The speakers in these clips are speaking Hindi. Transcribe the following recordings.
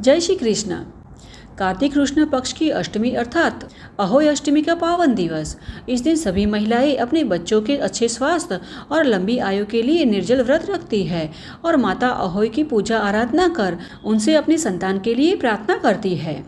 जय श्री कृष्ण। कार्तिक कृष्ण पक्ष की अष्टमी अर्थात अहोई अष्टमी का पावन दिवस। इस दिन सभी महिलाएं अपने बच्चों के अच्छे स्वास्थ्य और लंबी आयु के लिए निर्जल व्रत रखती है और माता अहोई की पूजा आराधना कर उनसे अपनी संतान के लिए प्रार्थना करती है।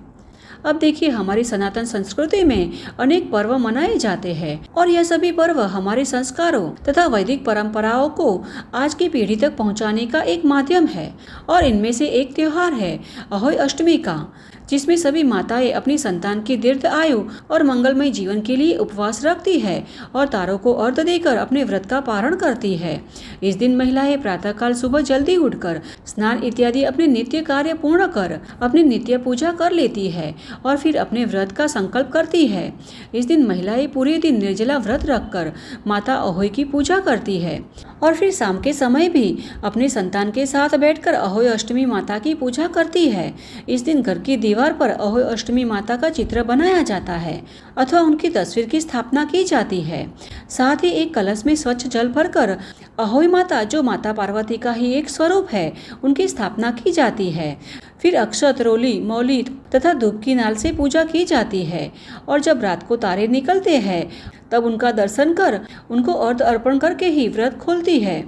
अब देखिए, हमारी सनातन संस्कृति में अनेक पर्व मनाए जाते हैं और यह सभी पर्व हमारे संस्कारों तथा वैदिक परंपराओं को आज की पीढ़ी तक पहुंचाने का एक माध्यम है। और इनमें से एक त्योहार है अहोई अष्टमी का, जिसमें सभी माताएं अपनी संतान की दीर्घ आयु और मंगलमय जीवन के लिए उपवास रखती है और तारों को अर्घ्य देकर अपने व्रत का पारण करती है। इस दिन महिलाएं प्रातःकाल सुबह जल्दी उठकर स्नान इत्यादि अपने नित्य कार्य पूर्ण कर अपनी नित्य पूजा कर लेती है और फिर अपने व्रत का संकल्प करती है। इस दिन महिलाएं पूरे दिन निर्जला व्रत रखकर माता अहोई की पूजा करती है और फिर शाम के समय भी अपने संतान के साथ बैठकर अहोई अष्टमी माता की पूजा करती है। इस दिन घर की दीवार पर अहोई अष्टमी माता का चित्र बनाया जाता है अथवा उनकी तस्वीर की स्थापना की जाती है। साथ ही एक कलश में स्वच्छ जल भरकर अहोई माता, जो माता पार्वती का ही एक स्वरूप है, उनकी स्थापना की जाती है। फिर अक्षत, रोली, मौली तथा धूप की नाल से पूजा की जाती है और जब रात को तारे निकलते हैं तब उनका दर्शन कर उनको अर्घ्य अर्पण करके ही व्रत खोलती है।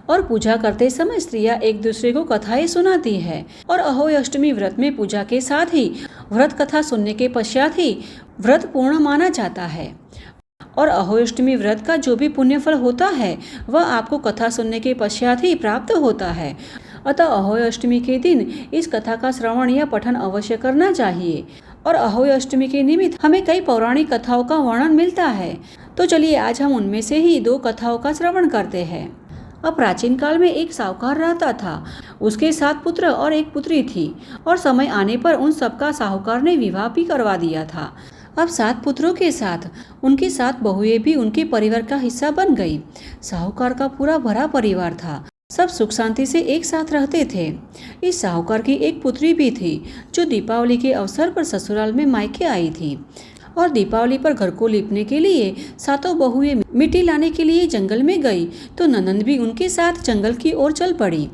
और पूजा करते समय स्त्रियां एक दूसरे को कथाएं सुनाती है और अहोई अष्टमी व्रत में पूजा के साथ ही व्रत कथा सुनने के पश्चात ही व्रत पूर्ण माना जाता है। और अहोई अष्टमी व्रत का जो भी पुण्यफल होता है वह आपको कथा सुनने के पश्चात ही प्राप्त होता है। अतः अहोई अष्टमी के दिन इस कथा का श्रवण या पठन अवश्य करना चाहिए। और अहोई अष्टमी के निमित्त हमें कई पौराणिक कथाओं का वर्णन मिलता है। तो चलिए आज हम उनमें से ही 2 कथाओं का श्रवण करते हैं। अब प्राचीन काल में एक साहूकार रहता था। उसके 7 पुत्र और 1 पुत्री थी और समय आने पर उन सबका साहूकार ने विवाह भी करवा दिया था। अब 7 पुत्रों के साथ उनकी 7 बहुएं भी उनके परिवार का हिस्सा बन गई। साहूकार का पूरा भरा परिवार था। सब सुख शांति से एक साथ रहते थे। इस साहूकार की एक पुत्री भी थी जो दीपावली के अवसर पर ससुराल में मायके आई थी और दीपावली पर घर को लीपने के लिए 7 बहुएं मिट्टी लाने के लिए जंगल में गई तो ननंद भी उनके साथ जंगल की ओर चल पड़ी।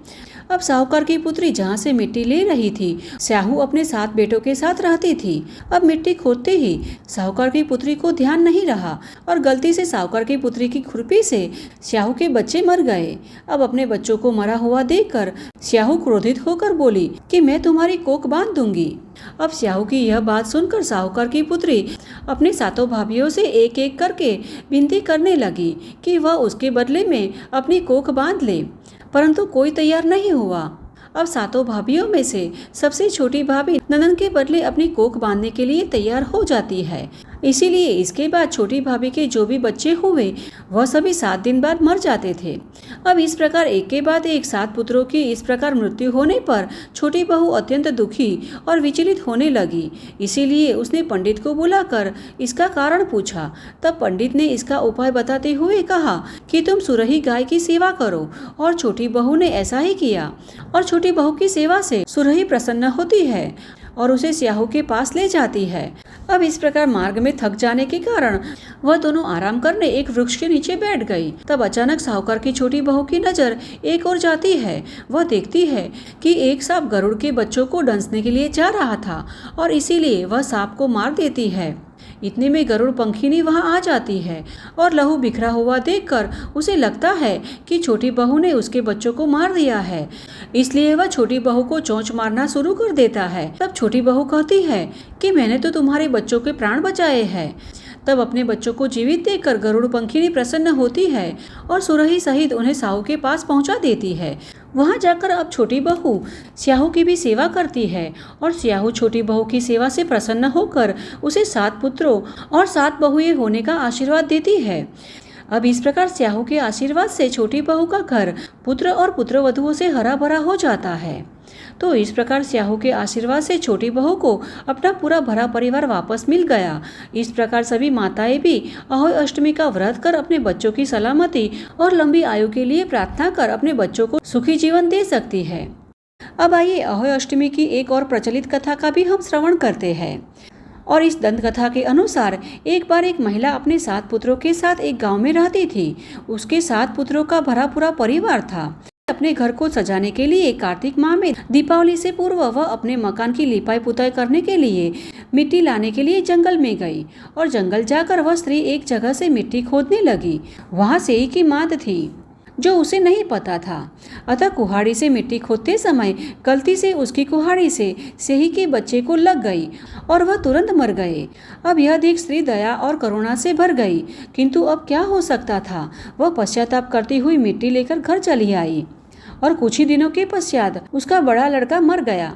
अब साहूकार की पुत्री जहाँ से मिट्टी ले रही थी, स्याहू अपने 7 बेटों के साथ रहती थी। अब मिट्टी खोदते ही साहूकार की पुत्री को ध्यान नहीं रहा और गलती से साहूकार की पुत्री की खुरपी से स्याहू के बच्चे मर गए। अब अपने बच्चों को मरा हुआ देखकर स्याहू क्रोधित होकर बोली कि मैं तुम्हारी कोख बांध दूंगी। अब स्याहू की यह बात सुनकर साहूकार की पुत्री अपने 7 भाभियों से एक एक करके विनती करने लगी कि वह उसके बदले में अपनी कोख बांध ले, परंतु कोई तैयार नहीं हुआ। अब 7 भाभियों में से सबसे छोटी भाभी ननंद के बदले अपनी कोख बांधने के लिए तैयार हो जाती है। इसीलिए इसके बाद छोटी भाभी के जो भी बच्चे हुए वह सभी 7 दिन बाद मर जाते थे। अब इस प्रकार एक के बाद एक 7 पुत्रों की इस प्रकार मृत्यु होने पर छोटी बहू अत्यंत दुखी और विचलित होने लगी। इसीलिए उसने पंडित को बुलाकर इसका कारण पूछा। तब पंडित ने इसका उपाय बताते हुए कहा कि तुम सुरही गाय की सेवा करो। और छोटी बहू ने ऐसा ही किया और छोटी बहू की सेवा से सुरही प्रसन्न होती है और उसे स्याहू के पास ले जाती है। अब इस प्रकार मार्ग में थक जाने के कारण वह दोनों आराम करने एक वृक्ष के नीचे बैठ गई। तब अचानक साहूकार की छोटी बहू की नजर एक ओर जाती है। वह देखती है कि एक सांप गरुड़ के बच्चों को डंसने के लिए जा रहा था और इसीलिए वह सांप को मार देती है। इतने में गरुड़ पंखिनी वहां आ जाती है और लहू बिखरा हुआ देखकर उसे लगता है कि छोटी बहू ने उसके बच्चों को मार दिया है, इसलिए वह छोटी बहू को चोंच मारना शुरू कर देता है। तब छोटी बहू कहती है कि मैंने तो तुम्हारे बच्चों के प्राण बचाए हैं। तब अपने बच्चों को जीवित देखकर गरुड़ पंखिनी प्रसन्न होती है और सुरही सहित उन्हें साहू के पास पहुंचा देती है। वहां जाकर अब छोटी बहू स्याहू की भी सेवा करती है और स्याहू छोटी बहू की सेवा से प्रसन्न होकर उसे 7 पुत्रों और 7 बहुएं होने का आशीर्वाद देती है। अब इस प्रकार स्याहू के आशीर्वाद से छोटी बहू का घर पुत्र और पुत्रवधुओं से हरा भरा हो जाता है। तो इस प्रकार स्याहू के आशीर्वाद से छोटी बहू को अपना पूरा भरा परिवार वापस मिल गया। इस प्रकार सभी माताएं भी अहोई अष्टमी का व्रत कर अपने बच्चों की सलामती और लंबी आयु के लिए प्रार्थना कर अपने बच्चों को सुखी जीवन दे सकती है। अब आइए अहोई अष्टमी की एक और प्रचलित कथा का भी हम श्रवण करते हैं। और इस दंत कथा के अनुसार एक बार एक महिला अपने 7 पुत्रों के साथ एक गांव में रहती थी। उसके 7 पुत्रों का भरा पूरा परिवार था। अपने घर को सजाने के लिए कार्तिक माह में दीपावली से पूर्व वह अपने मकान की लिपाई पुताई करने के लिए मिट्टी लाने के लिए जंगल में गई और जंगल जाकर वह स्त्री एक जगह से मिट्टी खोदने लगी। वहाँ सेई की माद थी जो उसे नहीं पता था। अतः कुहाड़ी से मिट्टी खोदते समय गलती से उसकी कुहाड़ी से सेई के बच्चे को लग गई और वह तुरंत मर गए। अब यह देख स्त्री दया और करुणा से भर गई, किंतु अब क्या हो सकता था। वह पश्चाताप करती हुई मिट्टी लेकर घर चली आई और कुछ ही दिनों के पश्चात उसका बड़ा लड़का मर गया,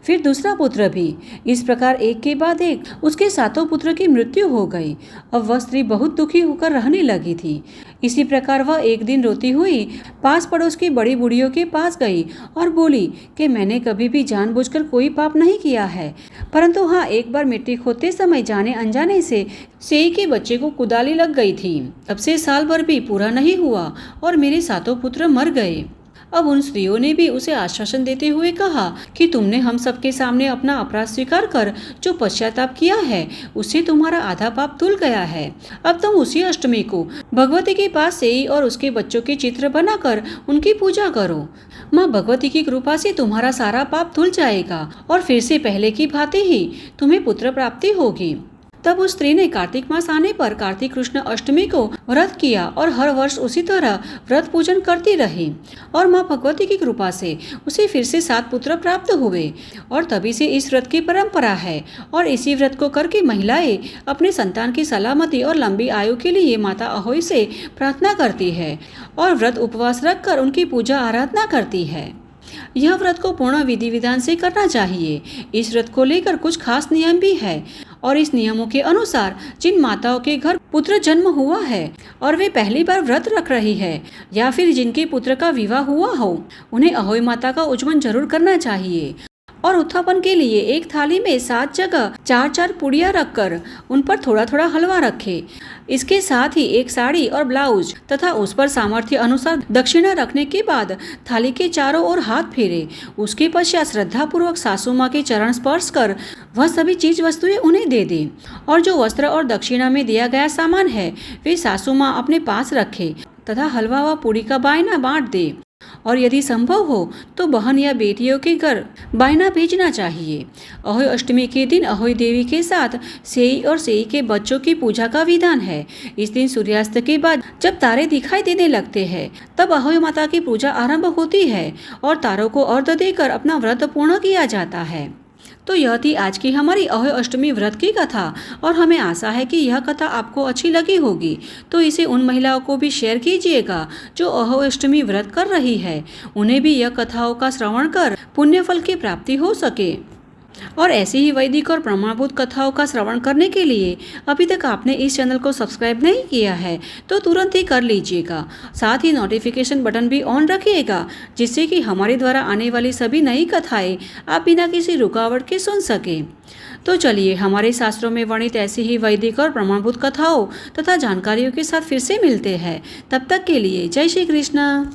फिर दूसरा पुत्र भी। इस प्रकार एक के बाद एक उसके 7 पुत्र की मृत्यु हो गई। अब वह स्त्री बहुत दुखी होकर रहने लगी थी। इसी प्रकार वह एक दिन रोती हुई पास पड़ोस की बड़ी बूढ़ियों के पास गई और बोली कि मैंने कभी भी जानबूझकर कोई पाप नहीं किया है, परंतु हाँ, एक बार मिट्टी खोदते समय जाने अनजाने से सेई के बच्चे को कुदाली लग गई थी। तब से साल भर भी पूरा नहीं हुआ और मेरे 7 पुत्र मर गए। अब उन स्त्रियों ने भी उसे आश्वासन देते हुए कहा कि तुमने हम सबके सामने अपना अपराध स्वीकार कर जो पश्चाताप किया है उससे तुम्हारा आधा पाप धुल गया है। अब तुम उसी अष्टमी को भगवती के पास सेई और उसके बच्चों के चित्र बनाकर उनकी पूजा करो। माँ भगवती की कृपा से तुम्हारा सारा पाप धुल जाएगा और फिर से पहले की भांति ही तुम्हें पुत्र प्राप्ति होगी। तब उस स्त्री ने कार्तिक मास आने पर कार्तिक कृष्ण अष्टमी को व्रत किया और हर वर्ष उसी तरह व्रत पूजन करती रही और माँ भगवती की कृपा से उसे फिर से 7 पुत्र प्राप्त हुए और तभी से इस व्रत की परंपरा है। और इसी व्रत को करके महिलाएं अपने संतान की सलामती और लंबी आयु के लिए माता अहोई से प्रार्थना करती है और व्रत उपवास रखकर उनकी पूजा आराधना करती है। यह व्रत को पूर्ण विधि विधान से करना चाहिए। इस व्रत को लेकर कुछ खास नियम भी है और इस नियमों के अनुसार जिन माताओं के घर पुत्र जन्म हुआ है और वे पहली बार व्रत रख रही है या फिर जिनके पुत्र का विवाह हुआ हो, उन्हें अहोई माता का उज्जमन जरूर करना चाहिए और उत्थापन के लिए एक थाली में 7 जगह 4-4 पुड़िया रखकर उन पर थोड़ा थोड़ा हलवा रखे। इसके साथ ही एक साड़ी और ब्लाउज तथा उस पर सामर्थ्य अनुसार दक्षिणा रखने के बाद थाली के चारों ओर हाथ फेरे। उसके पश्चात श्रद्धा पूर्वक सासू माँ के चरण स्पर्श कर वह सभी चीज वस्तुएं उन्हें दे दे और जो वस्त्र और दक्षिणा में दिया गया सामान है वे सासू माँ अपने पास रखे तथा हलवा व पूड़ी का बायना बांट दे और यदि संभव हो तो बहन या बेटियों के घर बायना भेजना चाहिए। अहोई अष्टमी के दिन अहोई देवी के साथ सेई और सेई के बच्चों की पूजा का विधान है। इस दिन सूर्यास्त के बाद जब तारे दिखाई देने लगते हैं तब अहोई माता की पूजा आरंभ होती है और तारों को अर्घ्य देकर अपना व्रत पूर्ण किया जाता है। तो यह थी आज की हमारी अहोई अष्टमी व्रत की कथा और हमें आशा है कि यह कथा आपको अच्छी लगी होगी। तो इसे उन महिलाओं को भी शेयर कीजिएगा जो अहोई अष्टमी व्रत कर रही है, उन्हें भी यह कथाओं का श्रवण कर पुण्य फल की प्राप्ति हो सके। और ऐसी ही वैदिक और प्रमाणभूत कथाओं का श्रवण करने के लिए अभी तक आपने इस चैनल को सब्सक्राइब नहीं किया है तो तुरंत ही कर लीजिएगा। साथ ही नोटिफिकेशन बटन भी ऑन रखिएगा जिससे कि हमारे द्वारा आने वाली सभी नई कथाएं आप बिना किसी रुकावट के सुन सकें। तो चलिए हमारे शास्त्रों में वर्णित ऐसी ही वैदिक और प्रमाणभूत कथाओं तथा जानकारियों के साथ फिर से मिलते हैं। तब तक के लिए जय श्री कृष्ण।